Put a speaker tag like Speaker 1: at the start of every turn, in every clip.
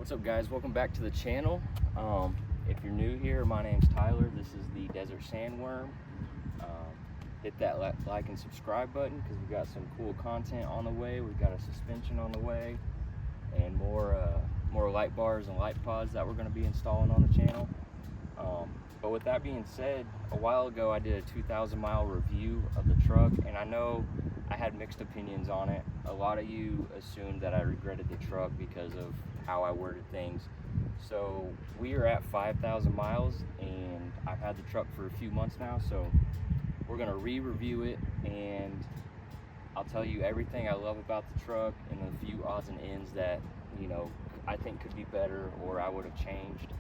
Speaker 1: What's up, guys? Welcome back to the channel. If you're new here, my name's Tyler. This is the Desert Sandworm. Hit that like and subscribe button because we've got some cool content on the way. We've got a suspension on the way and more light bars and light pods that we're going to be installing on the channel. But with that being said, a while ago I did a 2,000 mile review of the truck, and I know I had mixed opinions on it. A lot of you assumed that I regretted the truck because of how I worded things. So we are at 5,000 miles and I've had the truck for a few months now, so we're gonna re-review it and I'll tell you everything I love about the truck and a few odds and ends that, you know, I think could be better or I would have changed.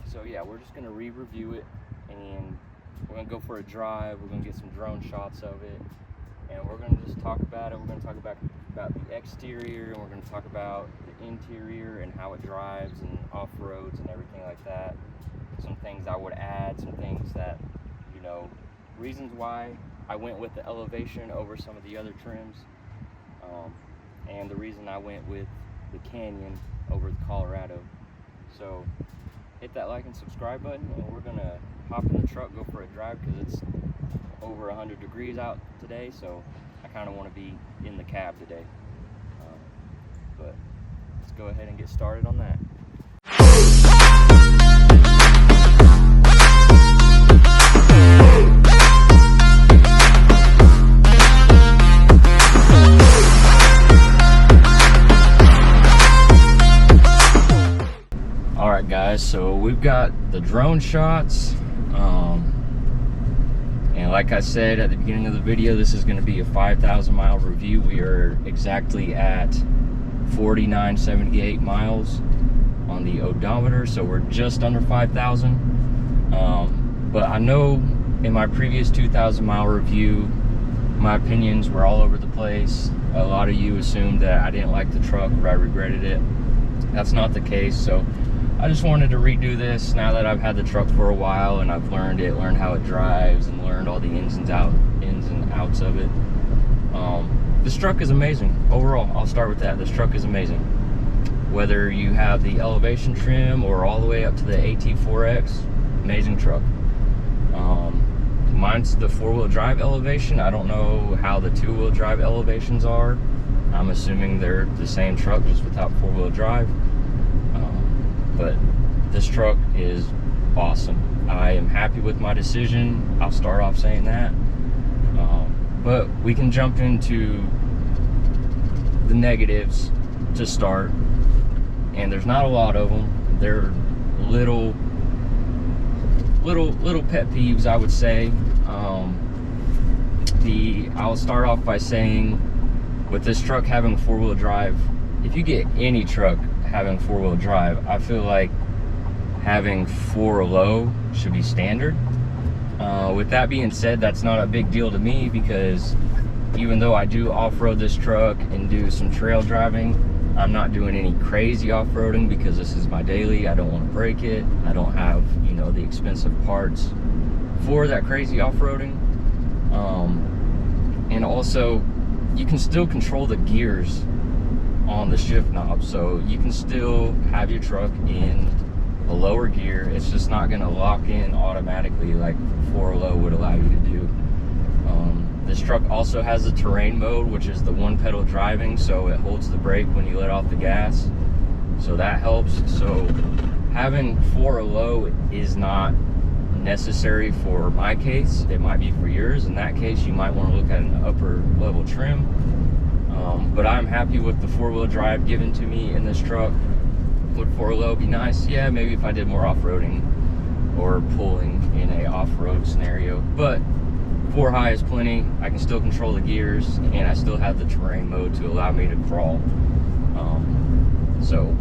Speaker 1: So yeah, we're just gonna re-review it and we're gonna go for a drive. We're gonna get some drone shots of it and we're gonna just talk about it. We're gonna talk about the exterior and we're gonna talk about the interior and how it drives and off-roads and everything like that. Some things I would add, some things that, you know, reasons why I went with the elevation over some of the other trims, and the reason I went with the Canyon over the Colorado. So hit that like and subscribe button and we're gonna hop in the truck, go for a drive because it's over 100 degrees out today, so I kind of want to be in the cab today. But let's go ahead and get started on that. Alright guys, so we've got the drone shots. And like I said at the beginning of the video, this is going to be a 5,000 mile review. We are exactly at 4,978 miles on the odometer, so we're just under 5,000. But I know in my previous 2,000 mile review, my opinions were all over the place. A lot of you assumed that I didn't like the truck or I regretted it. That's not the case, so I just wanted to redo this now that I've had the truck for a while and I've learned how it drives and learned all the ins and outs of it. This truck is amazing. Overall, I'll start with that. This truck is amazing. Whether you have the elevation trim or all the way up to the AT4X, amazing truck. Mine's the 4-wheel drive elevation. I don't know how the 2-wheel drive elevations are. I'm assuming they're the same truck, just without 4-wheel drive. But this truck is awesome. I am happy with my decision. I'll start off saying that. But we can jump into the negatives to start. And there's not a lot of them. They're little pet peeves, I would say. I'll start off by saying, with this truck having 4-wheel drive, if you get any truck having 4-wheel drive, I feel like having 4 low should be standard. With that being said, that's not a big deal to me because even though I do off-road this truck and do some trail driving, I'm not doing any crazy off-roading because this is my daily. I don't want to break it. I don't have, you know, the expensive parts for that crazy off-roading. And also, you can still control the gears on the shift knob, so you can still have your truck in a lower gear. It's just not going to lock in automatically like 4 low would allow you to do. This truck also has a terrain mode, which is the 1-pedal driving, so it holds the brake when you let off the gas, so that helps. So having 4 low is not necessary for my case. It might be for yours. In that case, you might want to look at an upper level trim. But I'm happy with the 4-wheel drive given to me in this truck. Would 4 low be nice? Yeah, maybe if I did more off-roading or pulling in a off-road scenario. But 4 high is plenty. I can still control the gears and I still have the terrain mode to allow me to crawl. So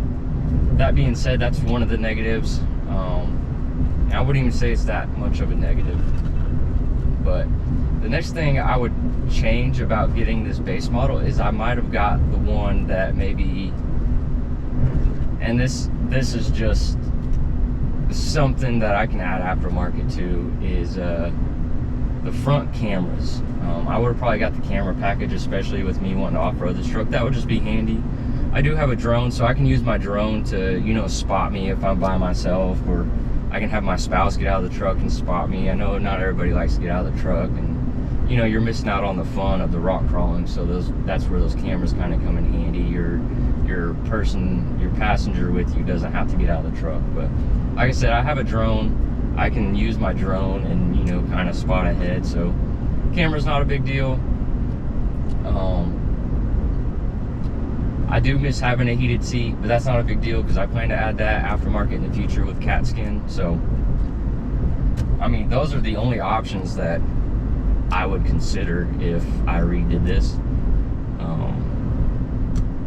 Speaker 1: that being said, that's one of the negatives. I wouldn't even say it's that much of a negative. But the next thing I would change about getting this base model is I might have got the one that maybe, and this is just something that I can add aftermarket to, is the front cameras. I would have probably got the camera package, especially with me wanting to off-road this truck. That would just be handy. I do have a drone, so I can use my drone to, you know, spot me if I'm by myself, or I can have my spouse get out of the truck and spot me. I know not everybody likes to get out of the truck, and you know, you're missing out on the fun of the rock crawling, so that's where those cameras kind of come in handy. Your passenger with you doesn't have to get out of the truck. But like I said, I have a drone. I can use my drone and, you know, kind of spot ahead, so camera's not a big deal. I do miss having a heated seat, but that's not a big deal because I plan to add that aftermarket in the future with cat skin. So, I mean, those are the only options that I would consider if I redid this.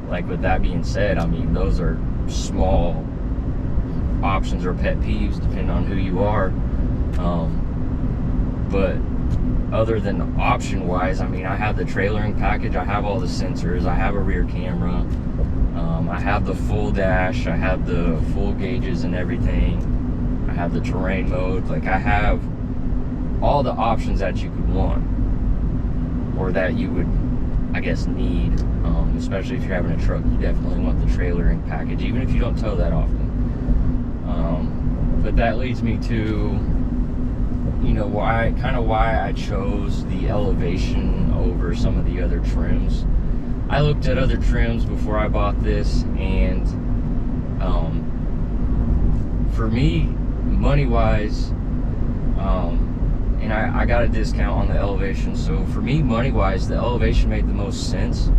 Speaker 1: Like, with that being said, I mean, those are small options or pet peeves depending on who you are. But other than option wise, I mean, I have the trailering package, I have all the sensors, I have a rear camera, I have the full dash, I have the full gauges and everything, I have the terrain mode. Like, I have all the options that you could want, or that you would, I guess, need. Especially if you're having a truck, you definitely want the trailering package, even if you don't tow that often. But that leads me to, you know, why I chose the elevation over some of the other trims. I looked at other trims before I bought this, and for me, money wise, and I got a discount on the elevation, so for me, money wise, the elevation made the most sense.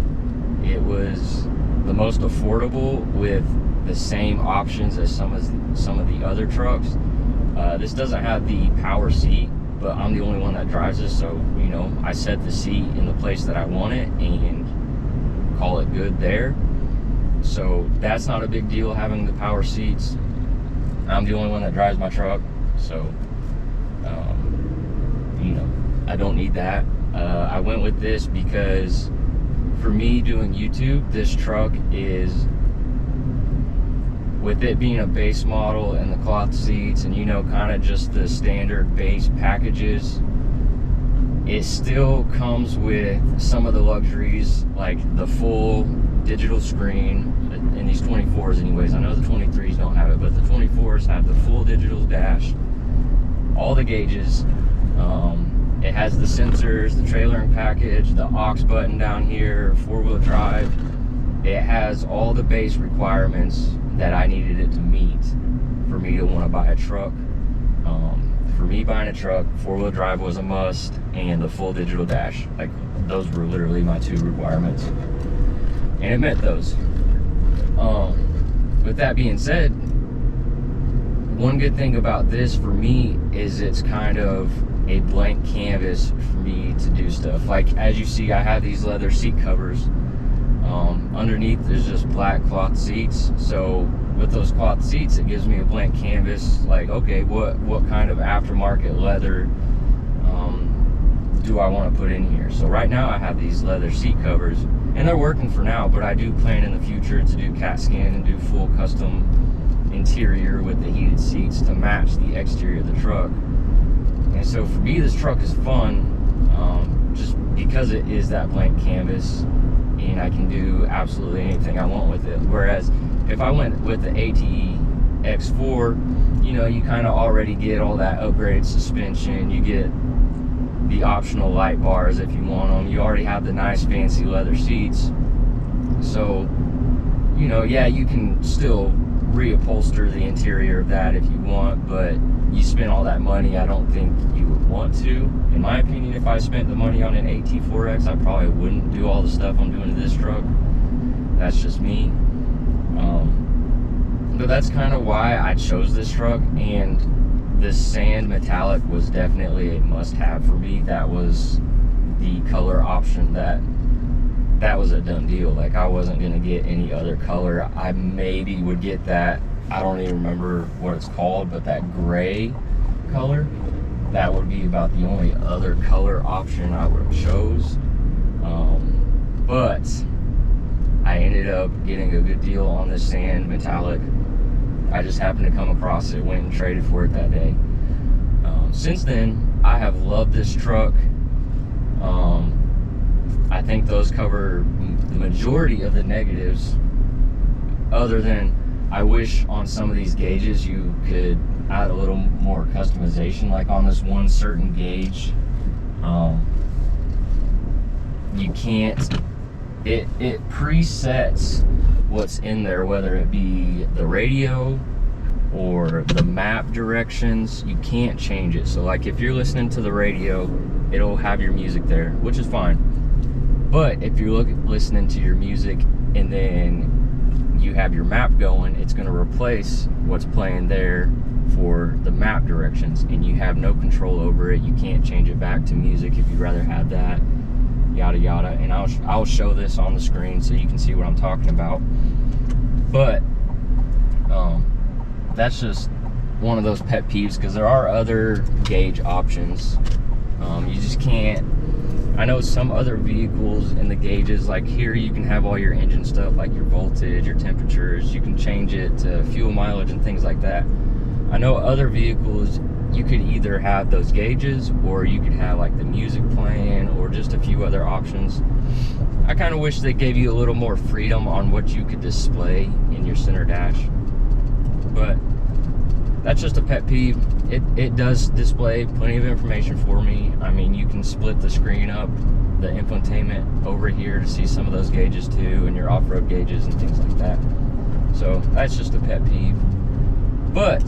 Speaker 1: It was the most affordable with the same options as some of the other trucks. This doesn't have the power seat, but I'm the only one that drives this, so, you know, I set the seat in the place that I want it and call it good there. So that's not a big deal, having the power seats. I'm the only one that drives my truck, so you know, I don't need that. I went with this because for me, doing YouTube, this truck is, with it being a base model and the cloth seats and, you know, kind of just the standard base packages, it still comes with some of the luxuries, like the full digital screen in these 24s anyways. I know the 23s don't have it, but the 24s have the full digital dash, all the gauges. It has the sensors, the trailering package, the aux button down here, 4-wheel drive. It has all the base requirements that I needed it to meet for me to want to buy a truck. For me, buying a truck, 4-wheel drive was a must, and the full digital dash. Like, those were literally my 2 requirements, and it met those. With that being said, one good thing about this for me is it's kind of a blank canvas for me to do stuff. Like, as you see, I have these leather seat covers. Underneath there's just black cloth seats, so with those cloth seats it gives me a blank canvas. Like, okay, what kind of aftermarket leather do I want to put in here? So right now I have these leather seat covers, and they're working for now, but I do plan in the future to do cat skin and do full custom interior with the heated seats to match the exterior of the truck. And so for me, this truck is fun, just because it is that blank canvas, and I can do absolutely anything I want with it. Whereas if I went with the ATE X4, you know, you kind of already get all that upgraded suspension, you get the optional light bars if you want them, you already have the nice fancy leather seats. So, you know, yeah, you can still reupholster the interior of that if you want, but you spend all that money, I don't think you would want to. In my opinion, if I spent the money on an AT4X, I probably wouldn't do all the stuff I'm doing to this truck. That's just me. But that's kind of why I chose this truck, and this sand metallic was definitely a must-have for me. That was the color option that was a done deal. Like, I wasn't gonna get any other color. I maybe would get that, I don't even remember what it's called, but that gray color, that would be about the only other color option I would have chose. But I ended up getting a good deal on this sand metallic. I just happened to come across it, went and traded for it that day. Since then, I have loved this truck. I think those cover the majority of the negatives other than I wish on some of these gauges you could add a little more customization, like on this one certain gauge. You can't, it presets what's in there, whether it be the radio or the map directions. You can't change it. So like if you're listening to the radio, it'll have your music there, which is fine. But if you're listening to your music and then you have your map going, it's going to replace what's playing there for the map directions, and you have no control over it. You can't change it back to music if you'd rather have that, yada yada. And I'll show this on the screen so you can see what I'm talking about. But that's just one of those pet peeves, because there are other gauge options. You just can't. I know some other vehicles in the gauges, like here you can have all your engine stuff, like your voltage, your temperatures. You can change it to fuel mileage and things like that. I know other vehicles you could either have those gauges, or you could have like the music playing, or just a few other options. I kind of wish they gave you a little more freedom on what you could display in your center dash. But that's just a pet peeve. It does display plenty of information for me. I mean, you can split the screen up, the infotainment over here, to see some of those gauges too, and your off-road gauges and things like that. So that's just a pet peeve. But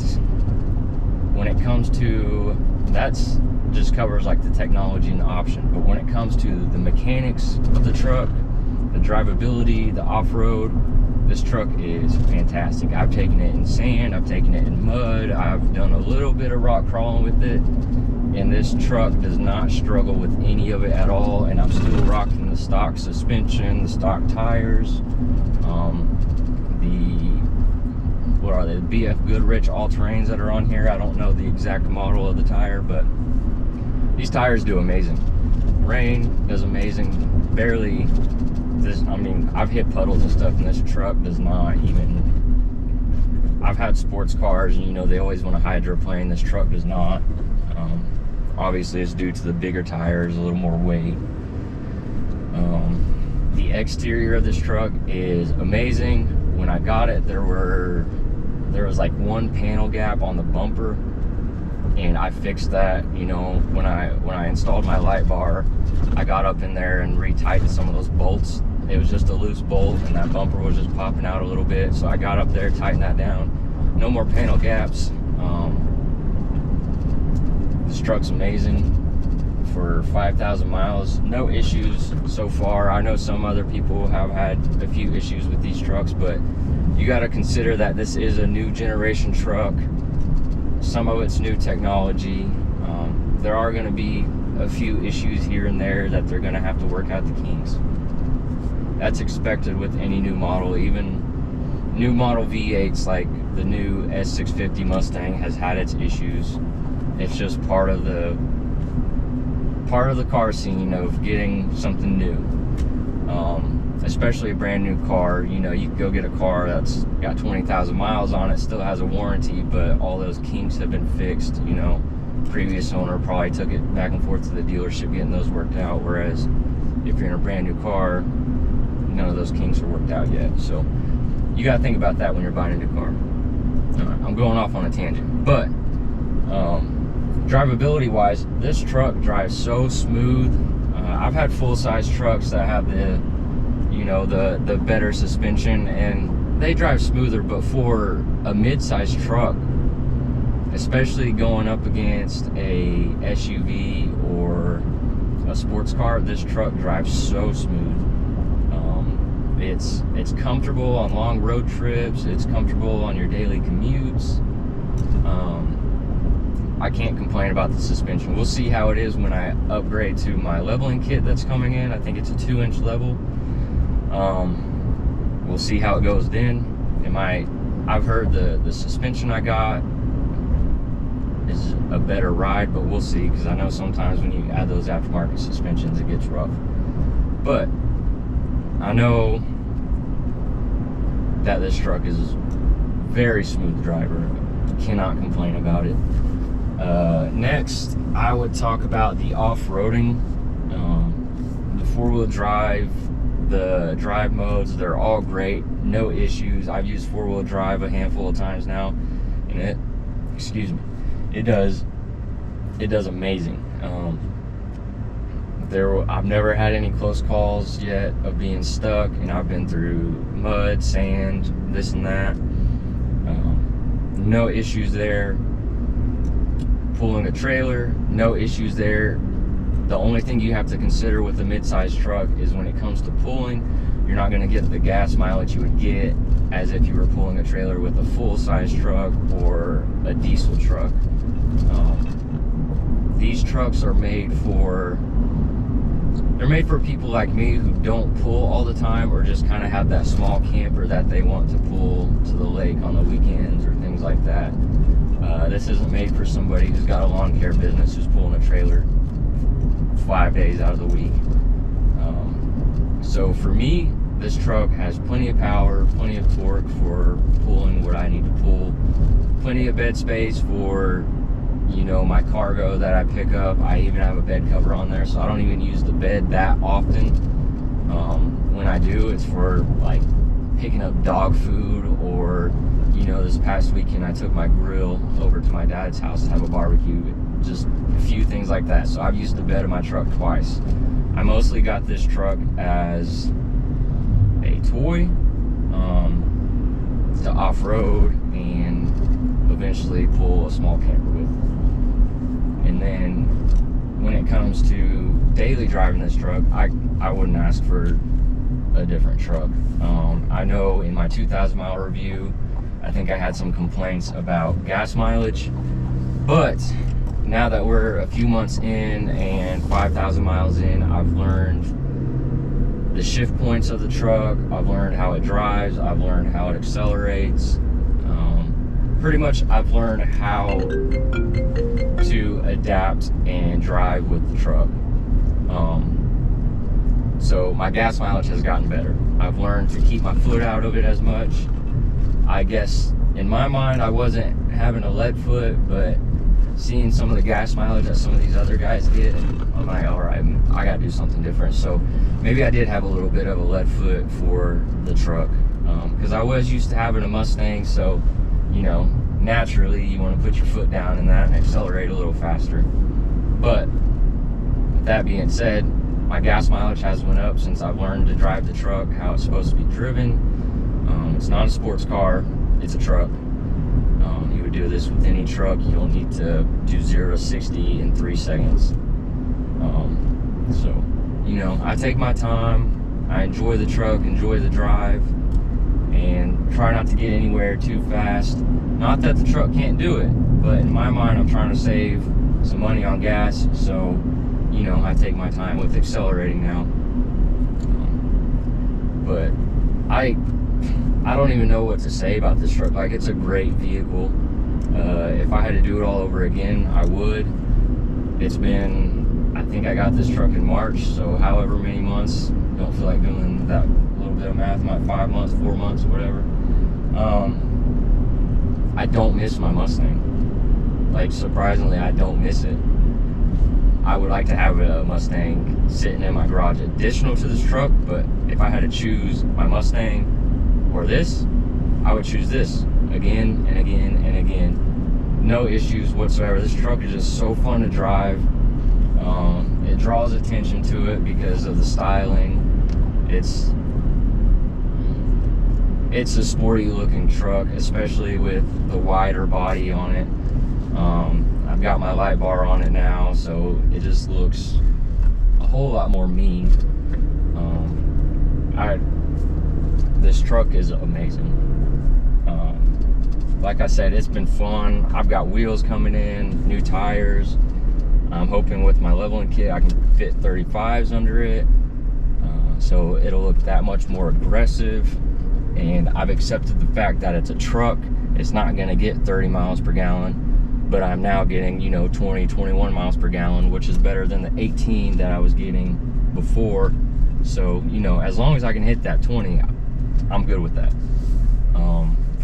Speaker 1: when it comes to, that's just covers like the technology and the option. But when it comes to the mechanics of the truck, the drivability, the off-road, this truck is fantastic. I've taken it in sand, I've taken it in mud, I've done a little bit of rock crawling with it, and this truck does not struggle with any of it at all. And I'm still rocking the stock suspension, the stock tires, what are they, the BF Goodrich all-terrains that are on here. I don't know the exact model of the tire, but these tires do amazing. Rain does amazing. Barely, I mean, I've hit puddles and stuff, and this truck does not even. I've had sports cars, and you know, they always want to hydroplane. This truck does not. Obviously, it's due to the bigger tires, a little more weight. The exterior of this truck is amazing. When I got it, there was like one panel gap on the bumper, and I fixed that. You know, when I installed my light bar, I got up in there and retightened some of those bolts. It was just a loose bolt, and that bumper was just popping out a little bit. So I got up there, tightened that down. No more panel gaps. This truck's amazing for 5,000 miles. No issues so far. I know some other people have had a few issues with these trucks, but you got to consider that this is a new generation truck. Some of it's new technology. There are going to be a few issues here and there that they're going to have to work out the kinks. That's expected with any new model. Even new model V8s, like the new S650 Mustang, has had its issues. It's just part of the car scene of getting something new. Especially a brand new car. You know, you can go get a car that's got 20,000 miles on it, still has a warranty, but all those kinks have been fixed. You know, previous owner probably took it back and forth to the dealership getting those worked out, whereas if you're in a brand new car, none of those kinks are worked out yet. So you got to think about that when you're buying a new car. I'm going off on a tangent, but drivability wise, this truck drives so smooth. I've had full-size trucks that have the, you know, the better suspension, and they drive smoother. But for a mid-sized truck, especially going up against a SUV or a sports car, this truck drives so smooth. It's comfortable on long road trips. It's comfortable on your daily commutes. I can't complain about the suspension. We'll see how it is when I upgrade to my leveling kit that's coming in. I think it's a 2-inch level. We'll see how it goes then. I've heard the suspension I got is a better ride, but we'll see, because I know sometimes when you add those aftermarket suspensions, it gets rough. But I know that this truck is very smooth driver. Cannot complain about it. Next, I would talk about the off-roading. The four-wheel drive The drive modes, they're all great, no issues. I've used 4-wheel drive a handful of times now, and it does amazing. I've never had any close calls yet of being stuck, and I've been through mud, sand, this and that. No issues there. Pulling a trailer, no issues there. The only thing you have to consider with a mid-sized truck is when it comes to pulling, you're not going to get the gas mileage you would get as if you were pulling a trailer with a full-size truck or a diesel truck. These trucks are made for people like me who don't pull all the time, or just kind of have that small camper that they want to pull to the lake on the weekends or things like that. This isn't made for somebody who's got a lawn care business who's pulling a trailer 5 days out of the week. So for me, this truck has plenty of power, plenty of torque for pulling what I need to pull, plenty of bed space for, you know, my cargo that I pick up. I even have a bed cover on there, so I don't even use the bed that often. When I do, it's for like picking up dog food, or, you know, this past weekend I took my grill over to my dad's house to have a barbecue. Just a few things like that. So I've used the bed of my truck twice. I mostly got this truck as a toy to off-road and eventually pull a small camper with. And then when it comes to daily driving this truck, I wouldn't ask for a different truck. I know in my 2,000 mile review, I think I had some complaints about gas mileage, but now that we're a few months in and 5,000 miles in, I've learned the shift points of the truck. I've learned how it drives. I've learned how it accelerates. Pretty much I've learned how to adapt and drive with the truck. So my gas mileage has gotten better. I've learned to keep my foot out of it as much. I guess in my mind I wasn't having a lead foot, but seeing some of the gas mileage that some of these other guys get, I'm like, all right, I gotta do something different. So maybe I did have a little bit of a lead foot for the truck, because I was used to having a Mustang, so, you know, naturally you want to put your foot down in that and accelerate a little faster. But with that being said, my gas mileage has went up since I've learned to drive the truck how it's supposed to be driven. It's not a sports car, it's a truck. You would do this with any truck. You'll need to do 0 to 60 in 3 seconds. So, you know, I take my time, I enjoy the truck, enjoy the drive, and try not to get anywhere too fast. Not that the truck can't do it, but in my mind I'm trying to save some money on gas, so, you know, I take my time with accelerating now. But I don't even know what to say about this truck. Like, it's a great vehicle. If I had to do it all over again, I would. It's been, I think I got this truck in March, so however many months, don't feel like doing that little bit of math, like 5 months, 4 months, whatever. I don't miss my Mustang. Like, surprisingly, I don't miss it. I would like to have a Mustang sitting in my garage additional to this truck, but if I had to choose my Mustang or this, I would choose this again and again and again. No issues whatsoever. This truck is just so fun to drive. It draws attention to it because of the styling. It's a sporty looking truck, especially with the wider body on it. I've got my light bar on it now, so it just looks a whole lot more mean. This truck is amazing. Like I said, it's been fun. I've got wheels coming in, new tires. I'm hoping with my leveling kit I can fit 35s under it, so it'll look that much more aggressive. And I've accepted the fact that it's a truck. It's not gonna get 30 miles per gallon, but I'm now getting, you know, 20, 21 miles per gallon, which is better than the 18 that I was getting before. So, you know, as long as I can hit that 20, I'm good with that.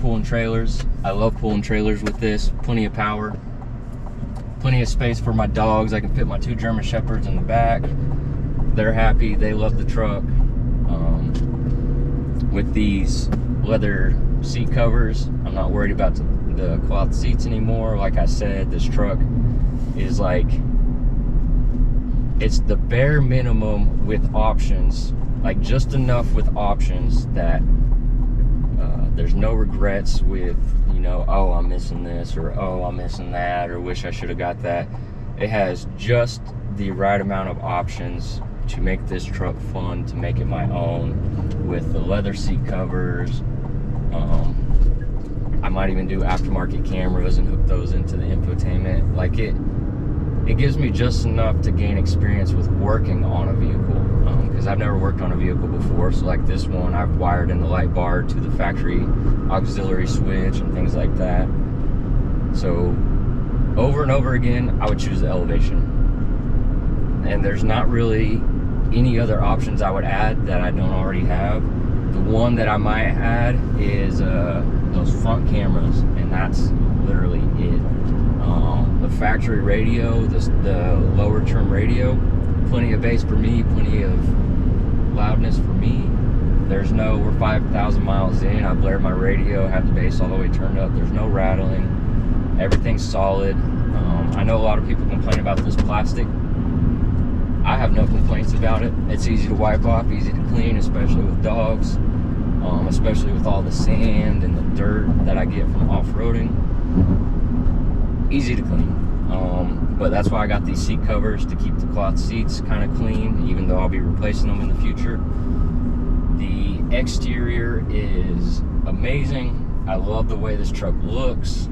Speaker 1: Pulling trailers, I love pulling trailers with this. Plenty of power, plenty of space for my dogs. I can fit my 2 German Shepherds in the back. They're happy, they love the truck. with these leather seat covers, I'm not worried about the cloth seats anymore. Like I said, this truck is like, it's the bare minimum with options, like just enough with options that there's no regrets with, you know, oh, I'm missing this, or oh, I'm missing that, or wish I should have got that. It has just the right amount of options to make this truck fun, to make it my own, with the leather seat covers. I might even do aftermarket cameras and hook those into the infotainment. Like it gives me just enough to gain experience with working on a vehicle, because I've never worked on a vehicle before. So like this one, I've wired in the light bar to the factory auxiliary switch and things like that. So over and over again, I would choose the Elevation. And there's not really any other options I would add that I don't already have. The one that I might add is those front cameras, and that's literally it. The factory radio, the lower trim radio, plenty of bass for me, plenty of loudness for me. There's no, we're 5,000 miles in, I blared my radio, have the bass all the way turned up, there's no rattling, everything's solid. I know a lot of people complain about this plastic. I have no complaints about it. It's easy to wipe off, easy to clean, especially with dogs, especially with all the sand and the dirt that I get from off-roading. Easy to clean. But that's why I got these seat covers, to keep the cloth seats kind of clean, even though I'll be replacing them in the future. The exterior is amazing. I love the way this truck looks.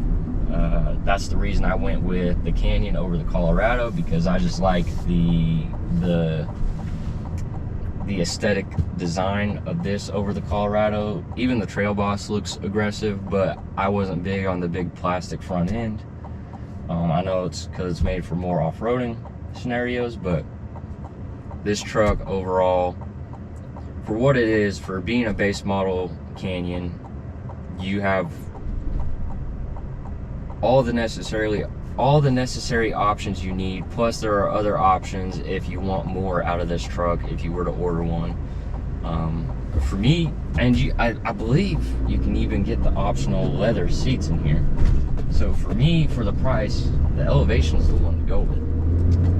Speaker 1: That's the reason I went with the Canyon over the Colorado, because I just like the aesthetic design of this over the Colorado. Even the Trail Boss looks aggressive, but I wasn't big on the big plastic front end. I know it's because it's made for more off-roading scenarios, but this truck overall, for what it is, for being a base model Canyon, you have all the necessary options you need, plus there are other options if you want more out of this truck, if you were to order one. For me, and I believe you can even get the optional leather seats in here. So for me, for the price, the Elevation is the one to go with.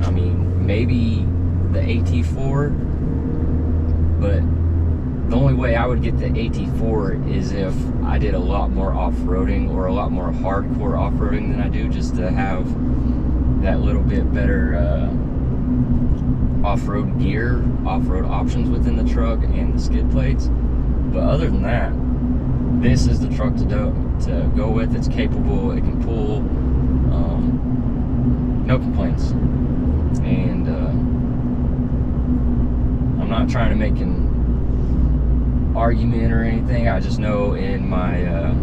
Speaker 1: I mean, maybe the AT4, but the only way I would get the AT4 is if I did a lot more off-roading, or a lot more hardcore off-roading than I do, just to have that little bit better off-road gear, off-road options within the truck, and the skid plates. But other than that, this is the truck to go with. It's capable, it can pull, no complaints. And I'm not trying to make an argument or anything. I just know in my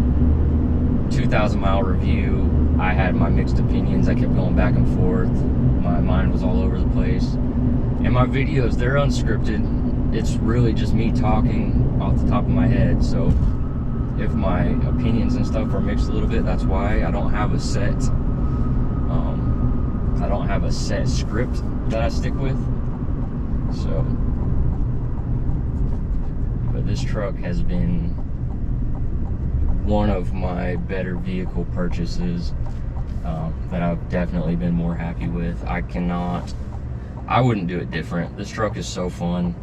Speaker 1: 2,000 mile review, I had my mixed opinions. I kept going back and forth. My mind was all over the place. And my videos, they're unscripted. It's really just me talking off the top of my head. So if my opinions and stuff are mixed a little bit, that's why. I don't have a set script that I stick with. So, but this truck has been one of my better vehicle purchases that I've definitely been more happy with. I wouldn't do it different. This truck is so fun.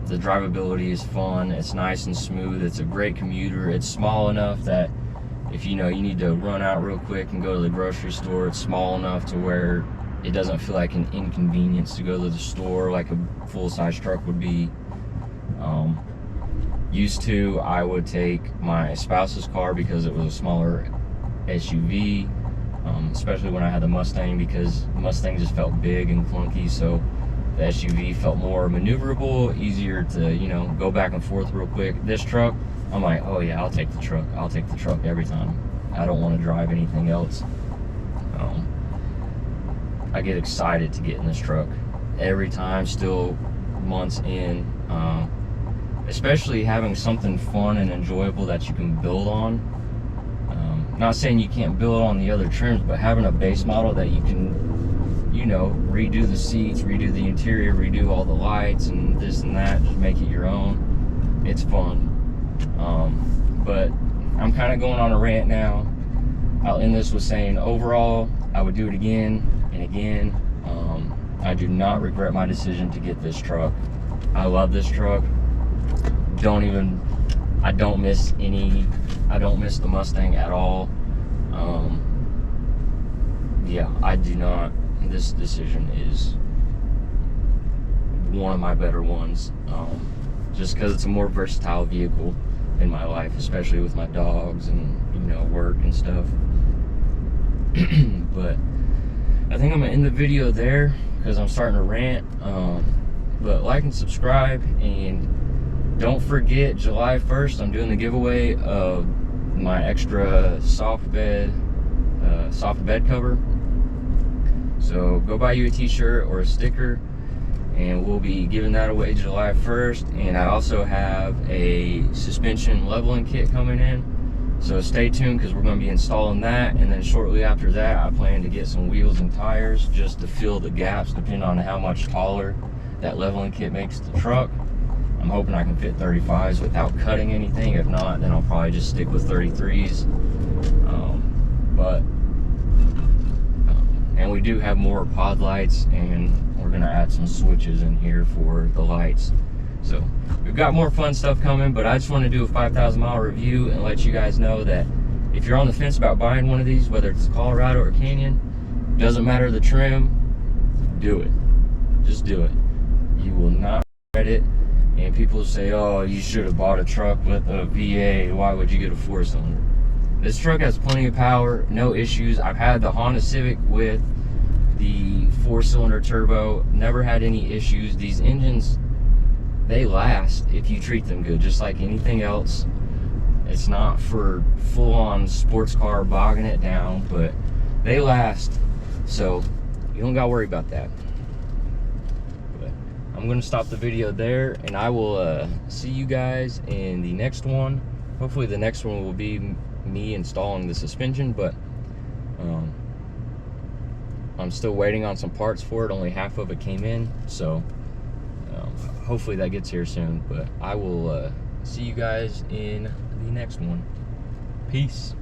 Speaker 1: The drivability is fun. It's nice and smooth. It's a great commuter. It's small enough that if you need to run out real quick and go to the grocery store, it's small enough to where it doesn't feel like an inconvenience to go to the store like a full-size truck would be. Used to, I would take my spouse's car because it was a smaller SUV, especially when I had the Mustang, because the Mustang just felt big and clunky. So the SUV felt more maneuverable, easier to, go back and forth real quick. This truck, I'm like, oh yeah, I'll take the truck. I'll take the truck every time. I don't want to drive anything else. I get excited to get in this truck every time, still months in. Especially having something fun and enjoyable that you can build on. Not saying you can't build on the other trims, but having a base model that you can, redo the seats, redo the interior, redo all the lights and this and that, just make it your own. It's fun. But I'm kind of going on a rant now. I'll end this with saying, overall, I would do it again and again. I do not regret my decision to get this truck. I love this truck. I don't miss the Mustang at all. Yeah, I do not. This decision is one of my better ones, just because it's a more versatile vehicle in my life, especially with my dogs and, you know, work and stuff. But I think I'm gonna end the video there because I'm starting to rant. But like and subscribe, and don't forget, July 1st I'm doing the giveaway of my extra soft bed cover. So go buy you a t-shirt or a sticker, and we'll be giving that away July 1st. And I also have a suspension leveling kit coming in, so stay tuned because we're going to be installing that. And then shortly after that, I plan to get some wheels and tires just to fill the gaps depending on how much taller that leveling kit makes the truck. I'm hoping I can fit 35s without cutting anything. If not, then I'll probably just stick with 33s. And we do have more pod lights, and we're gonna add some switches in here for the lights. So we've got more fun stuff coming, but I just want to do a 5,000 mile review and let you guys know that if you're on the fence about buying one of these, whether it's Colorado or Canyon, doesn't matter the trim, do it. Just do it. You will not regret it. And people say, oh, you should have bought a truck with a VA. Why would you get a 4-cylinder? This truck has plenty of power, no issues. I've had the Honda Civic with the 4-cylinder turbo, never had any issues. These engines, they last if you treat them good, just like anything else. It's not for full-on sports car bogging it down, but they last, so you don't gotta worry about that. But I'm gonna stop the video there, and I will see you guys in the next one. Hopefully the next one will be me installing the suspension, but I'm still waiting on some parts for it. Only half of it came in, so hopefully that gets here soon. But I will see you guys in the next one. Peace.